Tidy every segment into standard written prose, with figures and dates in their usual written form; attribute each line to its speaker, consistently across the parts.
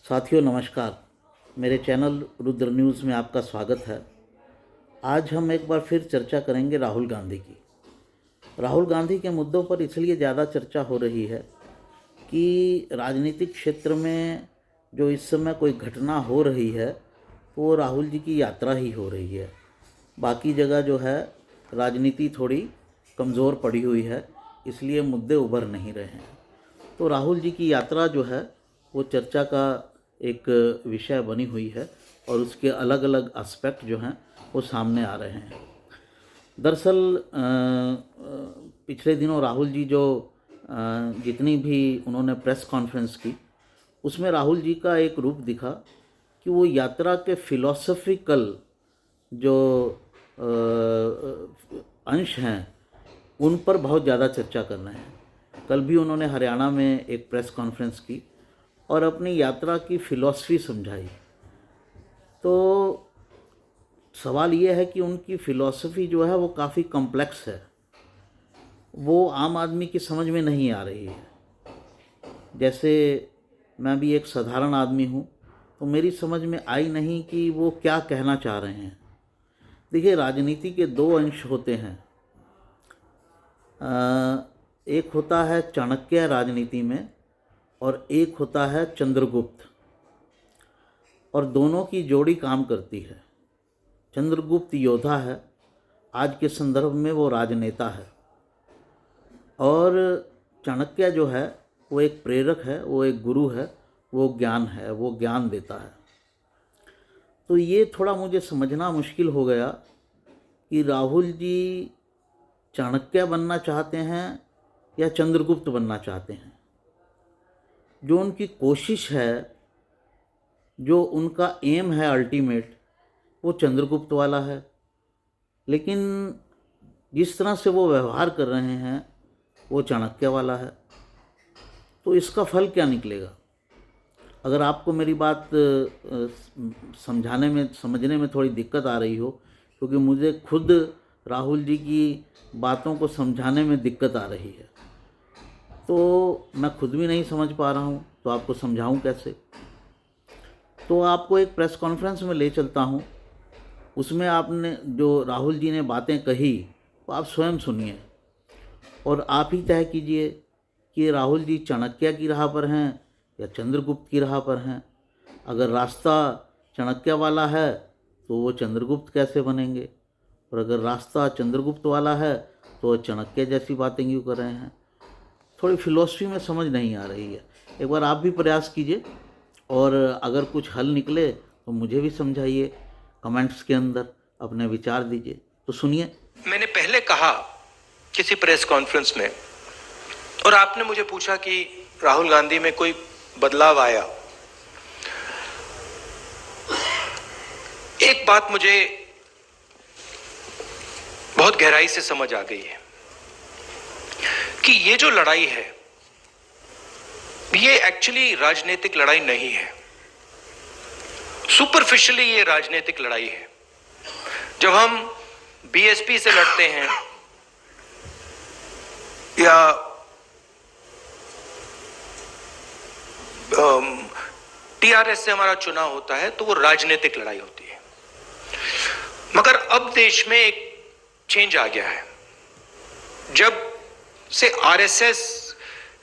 Speaker 1: साथियों नमस्कार। मेरे चैनल रुद्र न्यूज़ में आपका स्वागत है। आज हम एक बार फिर चर्चा करेंगे राहुल गांधी की। राहुल गांधी के मुद्दों पर इसलिए ज़्यादा चर्चा हो रही है कि राजनीतिक क्षेत्र में जो इस समय कोई घटना हो रही है तो वो राहुल जी की यात्रा ही हो रही है। बाकी जगह जो है राजनीति थोड़ी कमज़ोर पड़ी हुई है, इसलिए मुद्दे उभर नहीं रहे हैं। तो राहुल जी की यात्रा जो है वो चर्चा का एक विषय बनी हुई है और उसके अलग अलग एस्पेक्ट जो हैं वो सामने आ रहे हैं। दरअसल पिछले दिनों राहुल जी जो जितनी भी उन्होंने प्रेस कॉन्फ्रेंस की उसमें राहुल जी का एक रूप दिखा कि वो यात्रा के फिलॉसफिकल जो अंश हैं उन पर बहुत ज़्यादा चर्चा कर रहे हैं। कल भी उन्होंने हरियाणा में एक प्रेस कॉन्फ्रेंस की और अपनी यात्रा की फ़िलॉसफी समझाई। तो सवाल ये है कि उनकी फ़िलॉसफी जो है वो काफ़ी कॉम्प्लेक्स है, वो आम आदमी की समझ में नहीं आ रही है। जैसे मैं भी एक साधारण आदमी हूँ तो मेरी समझ में आई नहीं कि वो क्या कहना चाह रहे हैं। देखिए, राजनीति के दो अंश होते हैं। एक होता है चाणक्य राजनीति में और एक होता है चंद्रगुप्त, और दोनों की जोड़ी काम करती है। चंद्रगुप्त योद्धा है, आज के संदर्भ में वो राजनेता है, और चाणक्य जो है वो एक प्रेरक है, वो एक गुरु है, वो ज्ञान है, वो ज्ञान देता है। तो ये थोड़ा मुझे समझना मुश्किल हो गया कि राहुल जी चाणक्य बनना चाहते हैं या चंद्रगुप्त बनना चाहते हैं। जो उनकी कोशिश है, जो उनका एम है अल्टीमेट, वो चंद्रगुप्त वाला है, लेकिन जिस तरह से वो व्यवहार कर रहे हैं वो चाणक्य वाला है। तो इसका फल क्या निकलेगा? अगर आपको मेरी बात समझने में थोड़ी दिक्कत आ रही हो, क्योंकि मुझे खुद राहुल जी की बातों को समझाने में दिक्कत आ रही है, तो मैं खुद भी नहीं समझ पा रहा हूँ तो आपको समझाऊँ कैसे। तो आपको एक प्रेस कॉन्फ्रेंस में ले चलता हूँ। उसमें आपने जो राहुल जी ने बातें कही वो आप स्वयं सुनिए और आप ही तय कीजिए कि राहुल जी चाणक्य की राह पर हैं या चंद्रगुप्त की राह पर हैं। अगर रास्ता चाणक्य वाला है तो वो चंद्रगुप्त कैसे बनेंगे, और अगर रास्ता चंद्रगुप्त वाला है तो वो चाणक्य जैसी बातें क्यों कर रहे हैं। थोड़ी फिलॉसफी में समझ नहीं आ रही है। एक बार आप भी प्रयास कीजिए और अगर कुछ हल निकले तो मुझे भी समझाइए, कमेंट्स के अंदर अपने विचार दीजिए। तो सुनिए।
Speaker 2: मैंने पहले कहा किसी प्रेस कॉन्फ्रेंस में, और आपने मुझे पूछा कि राहुल गांधी में कोई बदलाव आया। एक बात मुझे बहुत गहराई से समझ आ गई है कि ये जो लड़ाई है ये एक्चुअली राजनीतिक लड़ाई नहीं है। सुपरफिशियली ये राजनीतिक लड़ाई है। जब हम बीएसपी से लड़ते हैं या टीआरएस से हमारा चुनाव होता है तो वो राजनीतिक लड़ाई होती है। मगर अब देश में एक चेंज आ गया है। जब से आरएसएस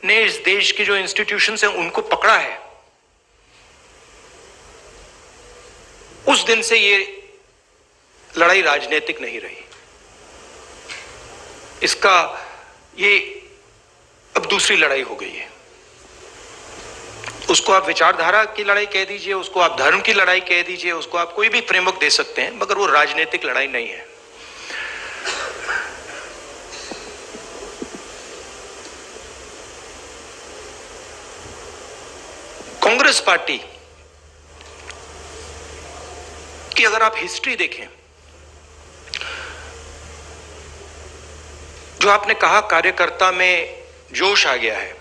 Speaker 2: ने इस देश के जो इंस्टीट्यूशंस हैं उनको पकड़ा है, उस दिन से ये लड़ाई राजनीतिक नहीं रही। इसका ये अब दूसरी लड़ाई हो गई है। उसको आप विचारधारा की लड़ाई कह दीजिए, उसको आप धर्म की लड़ाई कह दीजिए, उसको आप कोई भी फ्रेमवर्क दे सकते हैं, मगर वो राजनीतिक लड़ाई नहीं है। कांग्रेस पार्टी की अगर आप हिस्ट्री देखें, जो आपने कहा कार्यकर्ता में जोश आ गया है,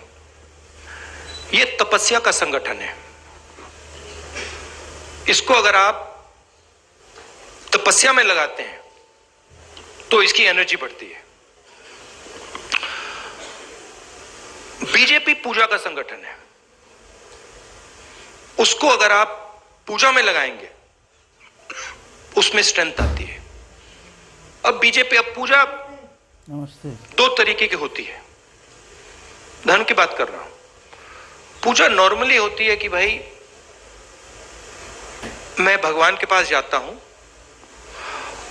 Speaker 2: ये तपस्या का संगठन है। इसको अगर आप तपस्या में लगाते हैं तो इसकी एनर्जी बढ़ती है। बीजेपी पूजा का संगठन है। उसको अगर आप पूजा में लगाएंगे, उसमें स्ट्रेंथ आती है। अब बीजेपी, अब पूजा
Speaker 1: नमस्ते।
Speaker 2: दो तरीके की होती है। धन की बात कर रहा हूं। पूजा नॉर्मली होती है कि भाई मैं भगवान के पास जाता हूं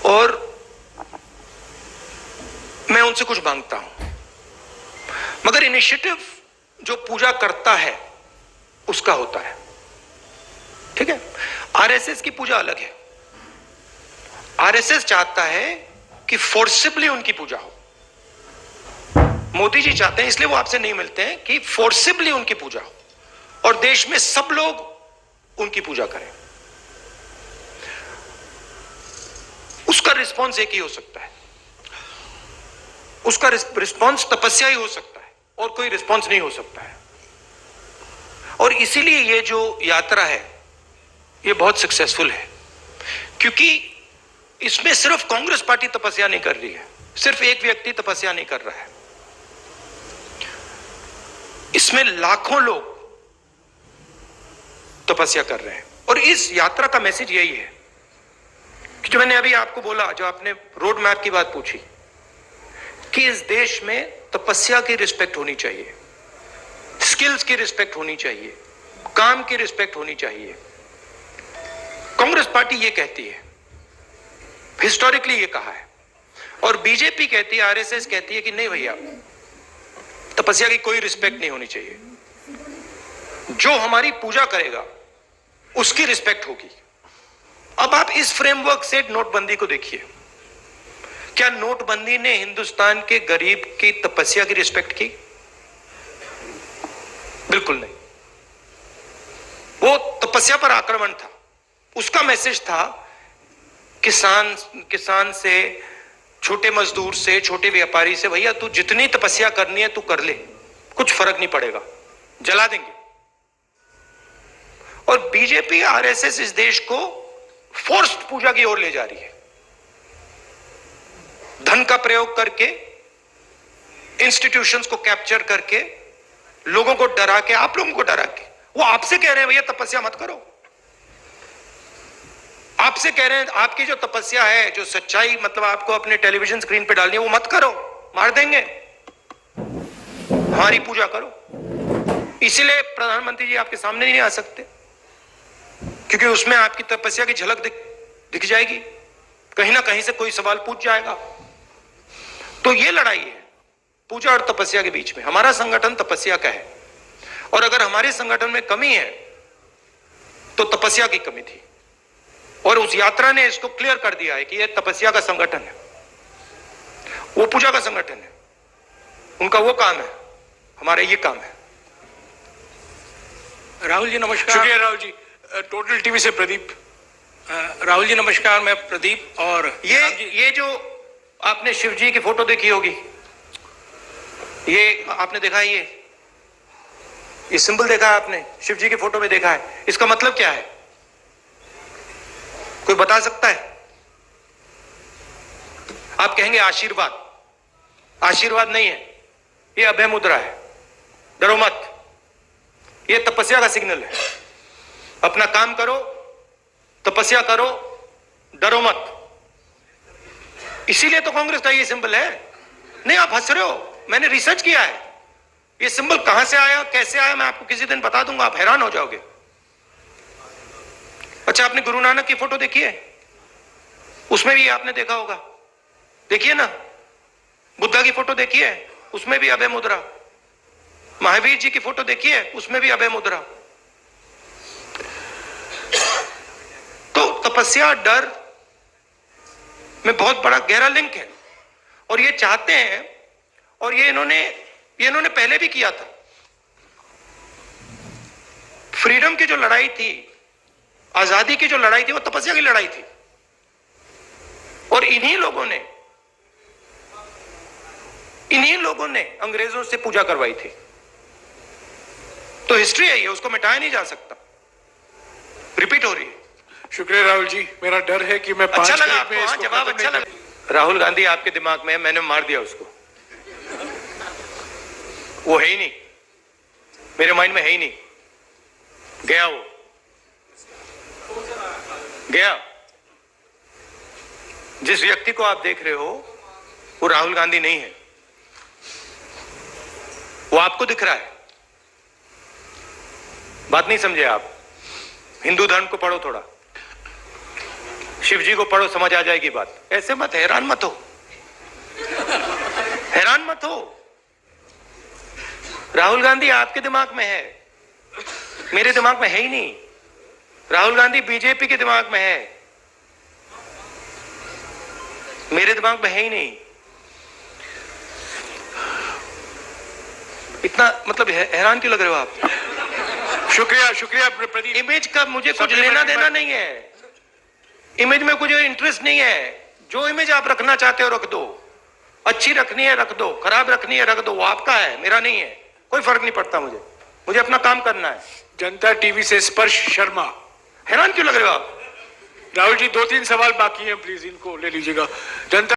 Speaker 2: और मैं उनसे कुछ मांगता हूं, मगर इनिशिएटिव जो पूजा करता है उसका होता है। ठीक है, आरएसएस की पूजा अलग है। आरएसएस चाहता है कि फोर्सिबली उनकी पूजा हो। मोदी जी चाहते हैं, इसलिए वो आपसे नहीं मिलते हैं, कि फोर्सिबली उनकी पूजा हो और देश में सब लोग उनकी पूजा करें। उसका रिस्पॉन्स एक ही हो सकता है, उसका रिस्पॉन्स तपस्या ही हो सकता है और कोई रिस्पॉन्स नहीं हो सकता है। और इसीलिए ये जो यात्रा है ये बहुत सक्सेसफुल है, क्योंकि इसमें सिर्फ कांग्रेस पार्टी तपस्या नहीं कर रही है, सिर्फ एक व्यक्ति तपस्या नहीं कर रहा है, इसमें लाखों लोग तपस्या कर रहे हैं। और इस यात्रा का मैसेज यही है कि जो मैंने अभी आपको बोला, जो आपने रोड मैप की बात पूछी, कि इस देश में तपस्या की रिस्पेक्ट होनी चाहिए, स्किल्स की रिस्पेक्ट होनी चाहिए, काम की रिस्पेक्ट होनी चाहिए। कांग्रेस पार्टी ये कहती है, हिस्टोरिकली ये कहा है, और बीजेपी कहती है, आरएसएस कहती है कि नहीं भैया, तपस्या की कोई रिस्पेक्ट नहीं होनी चाहिए, जो हमारी पूजा करेगा उसकी रिस्पेक्ट होगी। अब आप इस फ्रेमवर्क से नोटबंदी को देखिए। क्या नोटबंदी ने हिंदुस्तान के गरीब की तपस्या की रिस्पेक्ट की? बिल्कुल नहीं। वो तपस्या पर आक्रमण था। उसका मैसेज था किसान से, छोटे मजदूर से, छोटे व्यापारी से, भैया तू जितनी तपस्या करनी है तू कर ले, कुछ फर्क नहीं पड़ेगा, जला देंगे। और बीजेपी, आरएसएस इस देश को फोर्स्ड पूजा की ओर ले जा रही है, धन का प्रयोग करके, इंस्टीट्यूशंस को कैप्चर करके, लोगों को डरा के, आप लोगों को डरा के। वो आपसे कह रहे हैं भैया तपस्या मत करो, आपसे कह रहे हैं आपकी जो तपस्या है, जो सच्चाई मतलब आपको अपने टेलीविजन स्क्रीन पे डालनी है, वो मत करो, मार देंगे, हमारी पूजा करो। इसीलिए प्रधानमंत्री जी आपके सामने नहीं आ सकते, क्योंकि उसमें आपकी तपस्या की झलक दिख जाएगी, कहीं ना कहीं से कोई सवाल पूछ जाएगा। तो ये लड़ाई है पूजा और तपस्या के बीच में। हमारा संगठन तपस्या का है, और अगर हमारे संगठन में कमी है तो तपस्या की कमी थी, और उस यात्रा ने इसको क्लियर कर दिया है कि यह तपस्या का संगठन है, वो पूजा का संगठन है। उनका वो काम है, हमारा ये काम है।
Speaker 3: राहुल जी नमस्कार।
Speaker 2: शुक्रिया राहुल जी। टोटल टीवी से प्रदीप।
Speaker 3: राहुल जी नमस्कार, मैं प्रदीप। और
Speaker 2: ये जो आपने शिव जी की फोटो देखी होगी, ये आपने देखा है, ये सिंबल देखा है आपने, शिव जी की फोटो में देखा है, इसका मतलब क्या है? कोई बता सकता है? आप कहेंगे आशीर्वाद। आशीर्वाद नहीं है, ये अभय मुद्रा है, डरो मत। ये तपस्या का सिग्नल है। अपना काम करो, तपस्या करो, डरो मत। इसीलिए तो कांग्रेस का ये सिंबल है। नहीं, आप हंस रहे हो, मैंने रिसर्च किया है। ये सिंबल कहां से आया, कैसे आया, मैं आपको किसी दिन बता दूंगा, आप हैरान हो जाओगे। अच्छा, आपने गुरु नानक की फोटो देखी है? उसमें भी आपने देखा होगा, देखिए ना। बुद्धा की फोटो देखी है, उसमें भी अभय मुद्रा। महावीर जी की फोटो देखी है, उसमें भी अभय मुद्रा। तो तपस्या, डर में बहुत बड़ा गहरा लिंक है, और ये चाहते हैं, और ये इन्होंने पहले भी किया था। फ्रीडम की जो लड़ाई थी, आजादी की जो लड़ाई थी, वो तपस्या की लड़ाई थी, और इन्हीं लोगों ने अंग्रेजों से पूजा करवाई थी। तो हिस्ट्री है ये, उसको मिटाया नहीं जा सकता, रिपीट हो रही है।
Speaker 4: शुक्रिया राहुल जी। मेरा डर है कि मैं
Speaker 2: अच्छा लगा आपको? हाँ, जवाब अच्छा लगा। राहुल गांधी आपके दिमाग में है, मैंने मार दिया उसको, वो है ही नहीं, मेरे माइंड में है ही नहीं, गया वो। गया। जिस व्यक्ति को आप देख रहे हो वो राहुल गांधी नहीं है, वो आपको दिख रहा है। बात नहीं समझे आप। हिंदू धर्म को पढ़ो, थोड़ा शिव जी को पढ़ो, समझ आ जाएगी बात। ऐसे मत, हैरान मत हो, हैरान मत हो। राहुल गांधी आपके दिमाग में है, मेरे दिमाग में है ही नहीं। राहुल गांधी बीजेपी के दिमाग में है, मेरे दिमाग में है ही नहीं। इतना मतलब हैरान क्यों लग रहे हो आप?
Speaker 4: शुक्रिया शुक्रिया प्रदीप।
Speaker 2: इमेज का मुझे कुछ लेना देना नहीं है, इमेज में कुछ इंटरेस्ट नहीं है। जो इमेज आप रखना चाहते हो रख दो, अच्छी रखनी है रख दो, खराब रखनी है रख दो, वो आपका है, मेरा नहीं है। कोई फर्क नहीं पड़ता मुझे, मुझे अपना काम करना है।
Speaker 4: जनता टीवी से स्पर्श शर्मा।
Speaker 2: हैरान क्यों लग रहे हो आप?
Speaker 4: राहुल जी 2-3 सवाल बाकी हैं, प्लीज इनको ले लीजिएगा। जनता